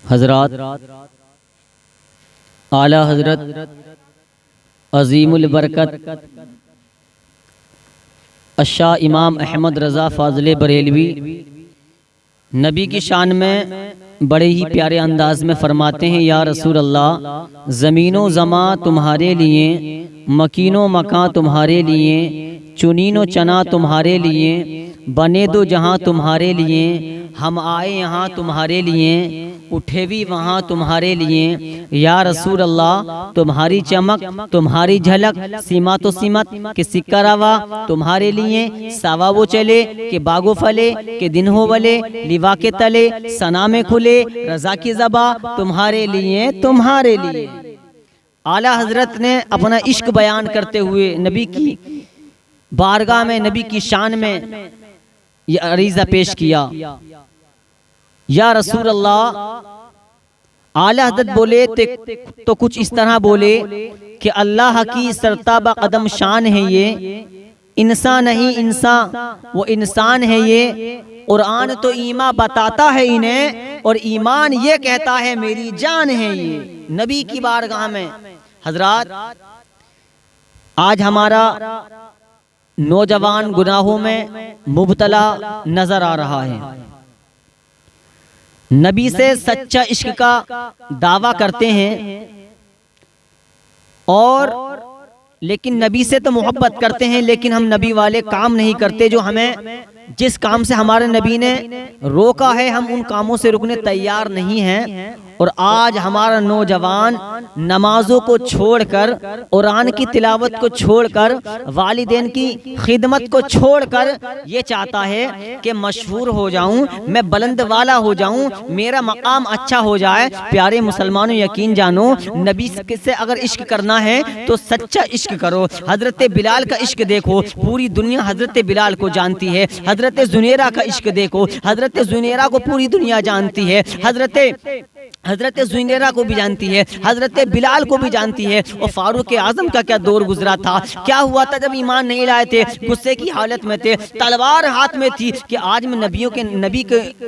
حضرات، اعلیٰ حضرت عظیم البرکت الشاہ امام احمد رضا فاضل بریلوی نبی کی شان میں بڑے ہی پیارے انداز میں فرماتے ہیں، یا رسول اللہ، زمین و زماں تمہارے لیے، مکین و مکاں تمہارے لیے، چنین و چنا تمہارے لیے، بنے دو جہاں تمہارے لیے، ہم آئے یہاں تمہارے لیے، اٹھے بھی وہاں تمہارے لیے، یا رسول اللہ، تمہاری چمک، تمہاری جھلک، سیما تو سیمت کہ سکہ روا تمہارے لیے، ساوا وہ چلے کہ باغو پھلے کہ دن ہو بلے، لیوا کے تلے ثنا میں کھلے، رضا کی زباں تمہارے لیے، تمہارے لیے۔ اعلیٰ حضرت نے اپنا عشق بیان کرتے ہوئے نبی کی بارگاہ میں، نبی کی شان میں یہ عریضہ پیش کیا، یا رسول اللہ۔ اعلیٰ حضرت بولے تو کچھ اس طرح بولے کہ اللہ کی سرتابہ قدم شان ہے یہ، انسان نہیں انسان وہ انسان ہے یہ، قرآن تو ایمان بتاتا ہے انہیں اور ایمان یہ کہتا ہے میری جان ہے یہ۔ نبی کی بارگاہ میں حضرات، آج ہمارا نوجوان گناہوں میں مبتلا نظر آ رہا ہے، نبی سے سچا عشق کا دعویٰ کرتے ہیں اور لیکن نبی سے تو محبت کرتے ہیں، لیکن ہم نبی والے کام نہیں کرتے، جو ہمیں جس کام سے ہمارے نبی نے روکا ہے ہم ان کاموں سے رکنے تیار نہیں ہیں۔ اور آج ہمارا نوجوان نمازوں کو چھوڑ کر، قرآن کی تلاوت کو چھوڑ کر، والدین کی خدمت کو چھوڑ کر یہ چاہتا ہے کہ مشہور ہو جاؤں، میں بلند والا ہو جاؤں، میرا مقام اچھا ہو جائے۔ پیارے مسلمانوں، یقین جانو، نبی سے اگر عشق کرنا ہے تو سچا عشق کرو۔ حضرت بلال کا عشق دیکھو، پوری دنیا حضرت بلال کو جانتی ہے۔ حضرت زنیرہ کا عشق دیکھو، حضرت زنیرہ کو پوری دنیا جانتی ہے، حضرت زنیرہ کو بھی جانتی ہے، حضرت بلال کو بھی جانتی ہے۔ اور فاروق اعظم کا کیا دور گزرا تھا، کیا ہوا تھا جب ایمان نہیں لائے تھے، غصے کی حالت میں تھے، تلوار ہاتھ میں تھی کہ آج میں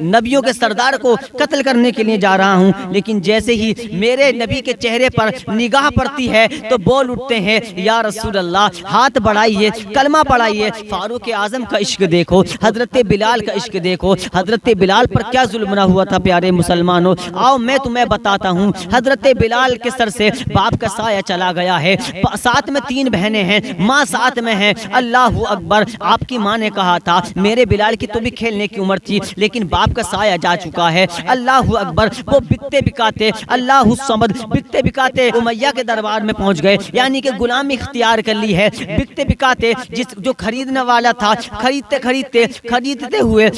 نبیوں کے سردار کو قتل کرنے کے لیے جا رہا ہوں، لیکن جیسے ہی میرے نبی کے چہرے پر نگاہ پڑتی ہے تو بول اٹھتے ہیں، یا رسول اللہ، ہاتھ بڑھائیے، کلمہ پڑھائیے۔ فاروق اعظم کا عشق دیکھو، حضرت بلال کا عشق دیکھو، حضرت بلال پر کیا ظلم نہ ہوا تھا۔ پیارے مسلمانوں، آؤ میں تمہیں بتاتا ہوں، حضرت بلال کے سر سے باپ کا سایہ چلا گیا ہے، ساتھ میں 3 بہنیں ہیں، ماں ساتھ میں ہے۔ اللہ اکبر، آپ کی ماں نے کہا تھا میرے بلال کی تو بھی کھیلنے کی عمر تھی، لیکن باپ کا سایہ جا چکا ہے۔ اللہ اکبر، وہ بکتے بکاتے، اللہ الصمد، بکتے بکاتے امیہ کے دربار میں پہنچ گئے، یعنی کہ غلامی اختیار کر لی ہے۔ بکتے بکاتے جو خریدنے والا تھا، خریدتے ہوئے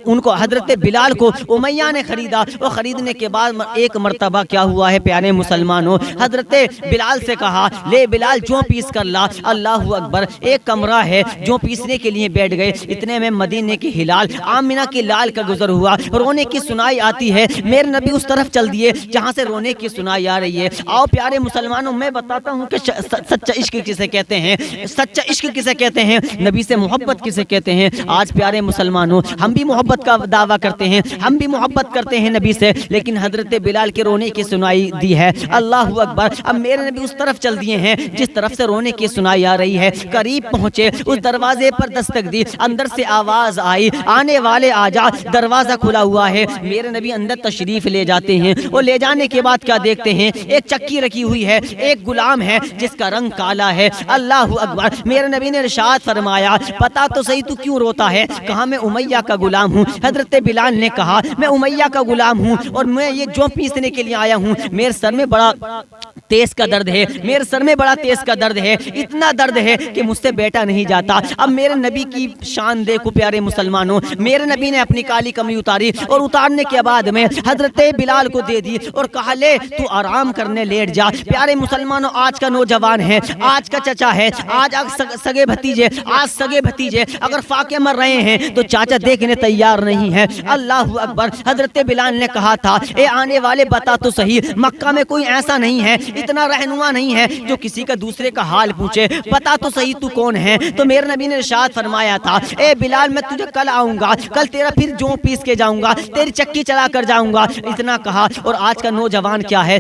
ان کو حضرت بلال کو امیہ نے خریدا، اور خریدنے کے بعد ایک مرتبہ کیا ہوا ہے پیارے مسلمانوں، حضرت بلال سے کہا، لے بلال جو پیس کر لا۔ اللہ اکبر، ایک کمرہ ہے، جو پیسنے کے لیے بیٹھ گئے، اتنے میں مدینے کی ہلال آمنہ کی لال کا گزر ہوا، رونے کی سنائی آتی ہے۔ میرے نبی اس طرف چل دیے جہاں سے رونے کی سنائی آ رہی ہے۔ آؤ پیارے مسلمانوں، میں بتاتا ہوں کہ سچا عشق کسے کہتے ہیں، سچا عشق کسے کہتے ہیں، نبی سے محبت کسے کہتے ہیں۔ آج پیارے مسلمانوں، ہم بھی محبت کا دعویٰ کرتے ہیں، ہم بھی محبت کرتے ہیں نبی سے، لیکن حضرت بلال کے رونے کی سنائی دی ہے۔ اللہ اکبر، اب میرے نبی اس طرف چل دیے ہیں جس طرف سے رونے کی سنائی آ رہی ہے۔ قریب پہنچے، اس دروازے پر دستک دی، اندر سے آواز آئی، آنے والے آجا، دروازہ کھلا ہوا ہے۔ میرے نبی اندر تشریف لے جاتے ہیں، اور لے جانے کے بعد کیا دیکھتے ہیں، ایک چکی رکھی ہوئی ہے، ایک غلام ہے جس کا رنگ کالا ہے۔ اللہ اکبر، میرے نبی نے ارشاد فرمایا، پتا تو صحیح تو کیوں روتا ہے؟ کہا میں امیہ کا غلام ہوں۔ حضرت بلال نے کہا میں امیہ کا غلام ہوں اور میں یہ جو پیسنے کے لیے آیا ہوں، میرے سر میں بڑا تیز کا درد ہے، میرے سر میں بڑا تیز کا درد ہے، اتنا درد ہے کہ مجھ سے بیٹا نہیں جاتا۔ اب میرے نبی کی شان دیکھو پیارے مسلمانوں، میرے نبی نے اپنی کالی کمری اتاری، اور اتارنے کے بعد میں حضرت بلال کو دے دی اور کہا لے تو آرام کرنے لیٹ جا۔ پیارے مسلمانوں، آج کا نوجوان ہے، آج کا چچا ہے، آج سگے بھتیجے اگر فاقے مر رہے ہیں تو چاچا دیکھنے تیار نہیں ہے۔ اللہ اکبر، حضرت بلال نے کہا تھا، اے اے آنے والے بتا تو صحیح، مکہ میں کوئی ایسا نہیں ہے، اتنا رہنما نہیں ہے جو کسی کا دوسرے کا حال پوچھے، بتا تو صحیح تو کون ہے؟ تو میرے نبی نے ارشاد فرمایا تھا، اے بلال میں تجھے کل آؤں گا، کل تیرا پھر جو پیس کے جاؤں گا، تیری چکی چلا کر جاؤں گا، اتنا کہا۔ اور آج کا نوجوان کیا ہے،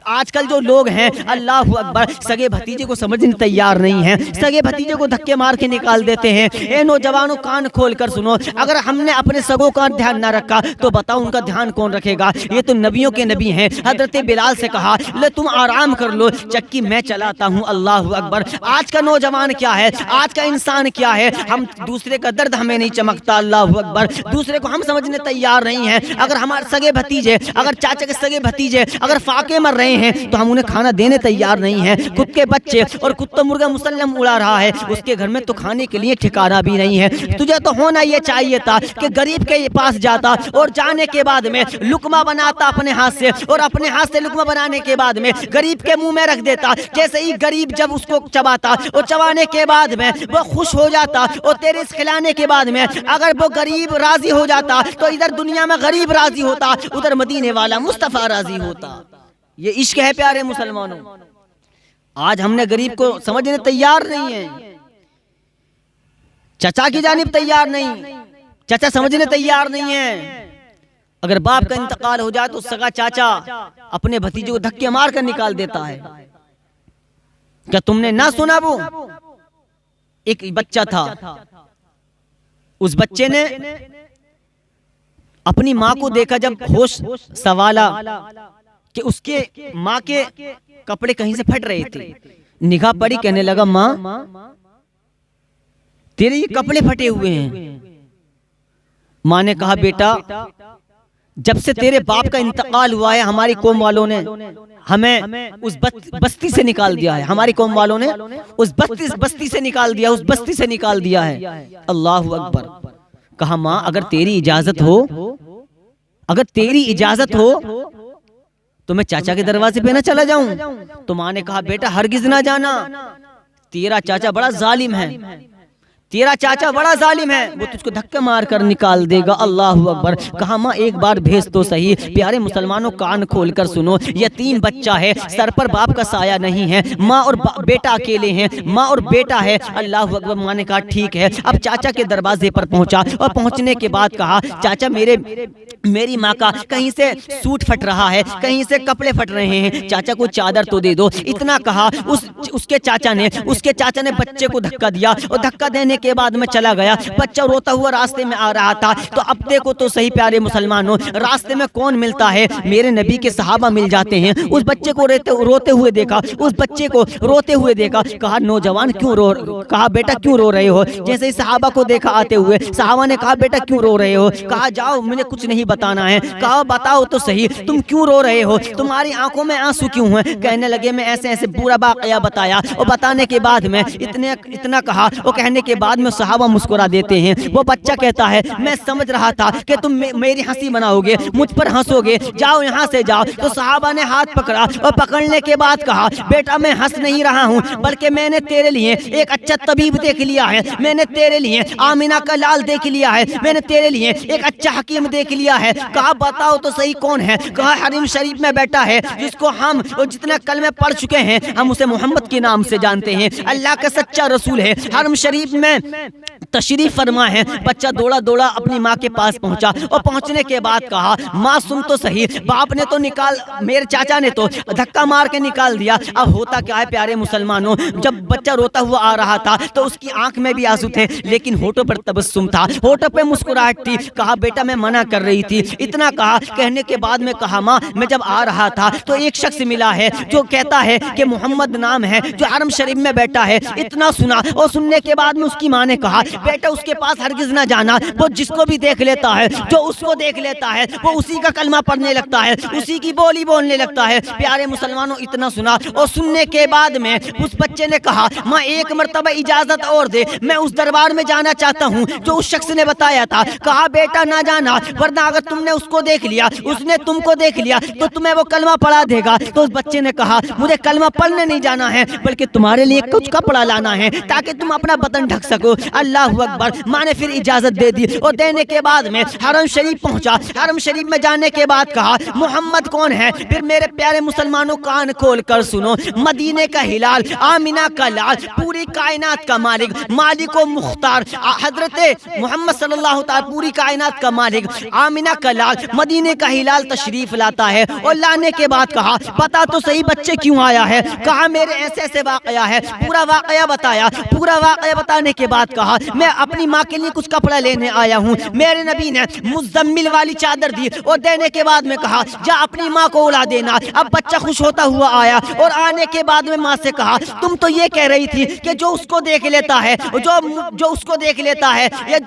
آج کل جو لوگ ہیں اللہ اکبر، سگے بھتیجے کو سمجھنے تیار نہیں ہیں، سگے بھتیجے کو دھکے مار کے نکال دیتے ہیں۔ اے نوجوانوں کان کھول کر سنو، اگر ہم نے اپنے سگوں کا دھیان نہ رکھا تو بتاؤ ان کا دھیان کون رکھے گا؟ یہ تو نبیوں کے نبی ہیں۔ حضرت بلال سے کہا لے تم آرام کر لو، چکی میں چلاتا ہوں۔ اللہ اکبر۔ آج کا نوجوان کیا ہے، آج کا انسان کیا ہے، ہم دوسرے کا درد ہمیں نہیں چمکتا۔ اللہ اکبر۔ دوسرے کو ہم سمجھنے تیار نہیں ہیں۔ اگر ہمارے سگے بھتیجے، اگر چاچا کے سگے بھتیجے اگر فاقے مر رہے ہیں تو ہم انہیں کھانا دینے تیار نہیں ہیں۔ خود کے بچے اور کتا مرغا مسلم اڑا رہا ہے، اس کے گھر میں تو کھانے کے لیے ٹھکانہ بھی نہیں ہے۔ تجھے تو ہونا یہ چاہیے تھا کہ غریب کے پاس جاتا اور جانے کے بعد میں لقمہ بناتا اپنے ہاتھ سے، اور اپنے ہاتھ سے لقمہ بنانے کے بعد میں غریب کے منہ میں رکھ دیتا۔ جیسے ہی غریب جب اس کو چباتا اور چبانے کے بعد میں وہ خوش ہو جاتا، اور تیرے اس کھلانے کے بعد میں اگر وہ غریب راضی ہو جاتا تو ادھر دنیا میں غریب راضی ہوتا، ادھر مدینے والا مصطفیٰ راضی ہوتا۔ یہ عشق ہے پیارے مسلمانوں۔ آج ہم نے غریب کو سمجھنے تیار نہیں ہیں، چچا کی جانب تیار نہیں، چچا سمجھنے تیار نہیں ہیں۔ اگر باپ کا انتقال ہو جائے تو سگا چاچا اپنے بھتیجے کو دھکے مار کر نکال دیتا ہے۔ کیا تم نے نہ سنا؟ وہ ایک بچہ تھا، اس بچے نے اپنی ماں کو دیکھا، جب ہوش سنبھالا کہ اس کے ماں کے کپڑے کہیں سے پھٹ رہے تھے، نگاہ پڑی، کہنے لگا ماں تیرے یہ کپڑے پھٹے ہوئے ہیں۔ ماں نے کہا بیٹا جب سے تیرے باپ کا انتقال ہوا ہے ہماری قوم والوں نے ہمیں اس بستی سے نکال دیا ہے، ہماری قوم والوں نے اس بستی سے نکال دیا، اس بستی سے نکال دیا ہے۔ اللہ اکبر۔ کہا ماں اگر تیری اجازت ہو، اگر تیری اجازت ہو تو میں چاچا کے دروازے پہ نہ چلا جاؤں؟ تو ماں نے کہا بیٹا ہرگز نہ جانا، تیرا چاچا بڑا ظالم ہے، تیرا چاچا بڑا ظالم ہے، وہ تجھ کو دھکے مار کر نکال دے گا۔ اللہ اکبر۔ کہا ماں ایک بار بھیج تو صحیح۔ پیارے مسلمانوں کان کھول کر سنو، یتیم بچہ ہے، سر پر باپ کا سایہ نہیں ہے، ماں اور بیٹا اکیلے ہیں، ماں اور بیٹا ہے۔ اللہ اکبر۔ ماں نے کہا ٹھیک ہے۔ اب چاچا کے دروازے پر پہنچا، اور پہنچنے کے بعد کہا چاچا میری ماں کا کہیں سے سوٹ پھٹ رہا ہے، کہیں سے کپڑے پھٹ رہے ہیں، چاچا کو چادر تو دے دو۔ اتنا کہا اس کے چاچا نے بچے کو دھکا دیا، اور دھکا دینے کے بعد میں چلا گیا۔ بچہ روتا ہوا راستے میں آ رہا تھا، تو اب دیکھو تو صحیح پیارے مسلمانوں، راستے میں کون ملتا ہے؟ میرے نبی کے صحابہ مل جاتے ہیں۔ اس بچے کو روتے ہوئے دیکھا، اس بچے کو روتے ہوئے دیکھا۔ کہا نوجوان کیوں کہا بیٹا کیوں رو رہے ہو؟ جیسے ہی صحابہ کو دیکھا آتے ہوئے، صحابہ نے کہا بیٹا کیوں رو رہے ہو؟ کہا جاؤ مجھے کچھ نہیں بتانا ہے۔ کہا بتاؤ تو صحیح تم کیوں رو رہے ہو، تمہاری آنکھوں میں آنسو کیوں ہیں؟ کہنے لگے میں ایسے ایسے پورا واقعہ بتایا، اور بتانے کے بعد میں اتنا کہا، اور کہنے کے بعد میں صحابہ مسکرا دیتے ہیں۔ وہ بچہ کہتا ہے میں سمجھ رہا تھا کہ تم میری ہنسی بناؤ گے، مجھ پر ہنسو گے، جاؤ یہاں سے جاؤ۔ تو صحابہ نے ہاتھ پکڑا، اور پکڑنے کے بعد کہا بیٹا میں ہنس نہیں رہا ہوں، بلکہ میں نے تیرے لیے ایک اچھا طبیب دیکھ لیا ہے، میں نے تیرے لیے آمینہ کا لال دیکھ لیا ہے، میں نے تیرے لیے ایک اچھا حکیم دیکھ لیا ہے۔ کہا بتاؤ تو صحیح کون ہے؟ کہا حرم شریف میں بیٹا ہے، جس کو ہم جتنا کلمے پڑھ چکے ہیں ہم اسے محمد کے نام سے جانتے ہیں، اللہ کا سچا رسول ہے، حرم شریف میں تشریف فرما ہے۔ بچہ دوڑا دوڑا اپنی ماں کے پاس پہنچا، اور پہنچنے کے بعد کہا ماں سن تو صحیح، باپ نے تو میرے چاچا نے تو دھکا مار کے نکال دیا۔ اب ہوتا کیا ہے پیارے مسلمانوں، جب بچہ روتا ہوا آ رہا تھا تو اس کی آنکھ میں بھی آنسو تھے، لیکن ہونٹوں پر تبسم تھا، ہونٹوں پہ مسکراہٹ تھی۔ کہا بیٹا میں منع کر رہی تھی، اتنا کہا۔ کہنے کے بعد میں کہا ماں میں جب آ رہا تھا تو ایک شخص ملا ہے جو کہتا ہے کہ محمد نام ہے، جو حرم شریف میں بیٹھا ہے۔ اتنا سنا، اور سننے کے بعد میں اس کی ماں نے کہا بیٹا اس کے پاس ہرگز نہ جانا، وہ جس کو بھی دیکھ لیتا ہے، جو اس کو دیکھ لیتا ہے وہ اسی کا کلمہ پڑھنے لگتا ہے، اسی کی بولی بولنے لگتا ہے۔ پیارے مسلمانوں اتنا سنا، اور سننے کے بعد میں اس بچے نے کہا ماں ایک مرتبہ اجازت اور دے، میں اس دربار میں جانا چاہتا ہوں جو اس شخص نے بتایا تھا۔ کہا بیٹا نہ جانا، ورنہ اگر تم نے اس کو دیکھ لیا، اس نے تم کو دیکھ لیا تو تمہیں وہ کلمہ پڑھا دے گا۔ تو اس بچے نے کہا مجھے کلمہ پڑھنے نہیں جانا ہے بلکہ تمہارے لیے کچھ کپڑا لانا ہے تاکہ تم اپنا بدن ڈھک سکو۔ اللہ اکبر، ماں نے پھر اجازت دے دی، اور دینے کے بعد میں حرم شریف پہنچا۔ حرم شریف میں جانے کے بعد کہا محمد کون ہے؟ پھر میرے پیارے مسلمانوں کان کھول کر سنو، مدینے کا ہلال، آمینہ کا لال، پوری کائنات کا مالک، مالک و مختار، حضرت محمد صلی اللہ تعالی پوری کائنات کا مالک، آمینہ کا لال، مدینے کا ہلال تشریف لاتا ہے۔ اور لانے کے بعد کہا بتا تو صحیح بچے کیوں آیا ہے؟ کہا میرے ایسے ایسے واقعہ ہے، پورا واقعہ بتایا۔ پورا واقعہ بتانے کے بعد کہا میں اپنی ماں کے لیے کچھ کپڑا لینے آیا ہوں۔ میرے نبی نے مزمل والی چادر دی، اور دینے کے بعد میں کہا جا اپنی ماں کو اڑا دینا۔ اب بچہ خوش ہوتا ہوا آیا، اور آنے کے بعد میں ماں سے کہا تم تو یہ کہہ رہی تھی کہ جو اس کو دیکھ لیتا ہے، جو اس کو دیکھ لیتا ہے، یا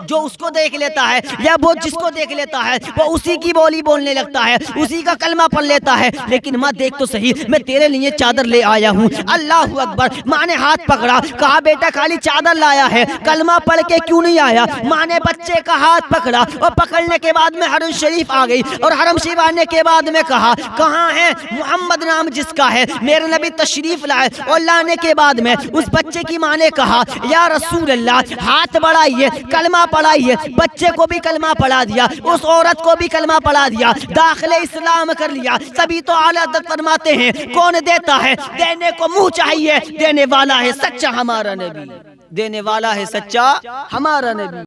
جو اس کو دیکھ لیتا ہے، یا وہ جس کو دیکھ لیتا ہے وہ اسی کی بولی بولنے لگتا ہے، اسی کا کلمہ پڑھ لیتا ہے۔ لیکن ماں دیکھ تو صحیح، میں تیرے لیے چادر لے آیا ہوں۔ اللہ اکبر، ماں نے ہاتھ پکڑا، کہا بیٹا خالی چادر لایا ہے، کلمہ پڑھ کے کیوں نہیں آیا؟ ماں نے بچے کا ہاتھ پکڑا، اور پکڑنے کے بعد میں حرم شریف آ گئی، اور حرم شریف آنے کے بعد میں کہا کہاں ہے محمد نام جس کا ہے؟ میرے نبی تشریف لائے، اور لانے کے بعد میں اس بچے کی ماں نے کہا یا رسول اللہ ہاتھ بڑھائیے، کلمہ پڑھائیے۔ بچے کو بھی کلمہ پڑھا دیا، اس عورت کو بھی کلمہ پڑھا دیا، داخل اسلام کر لیا۔ سبھی تو اعلیٰ حضرت فرماتے ہیں کون دیتا ہے؟ دینے کو منہ چاہیے، دینے والا ہے سچا ہمارا نبی، دینے والا ہے سچا ہمارا نبی۔